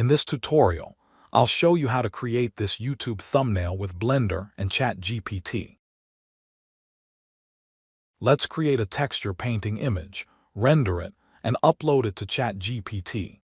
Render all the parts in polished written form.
In this tutorial, I'll show you how to create this YouTube thumbnail with Blender and ChatGPT. Let's create a texture painting image, render it, and upload it to ChatGPT.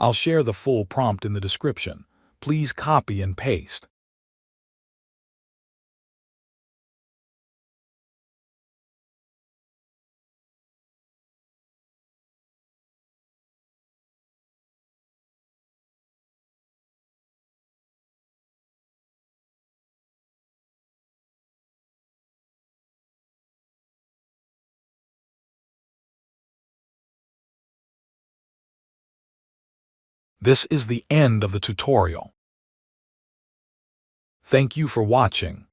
I'll share the full prompt in the description. Please copy and paste. This is the end of the tutorial. Thank you for watching.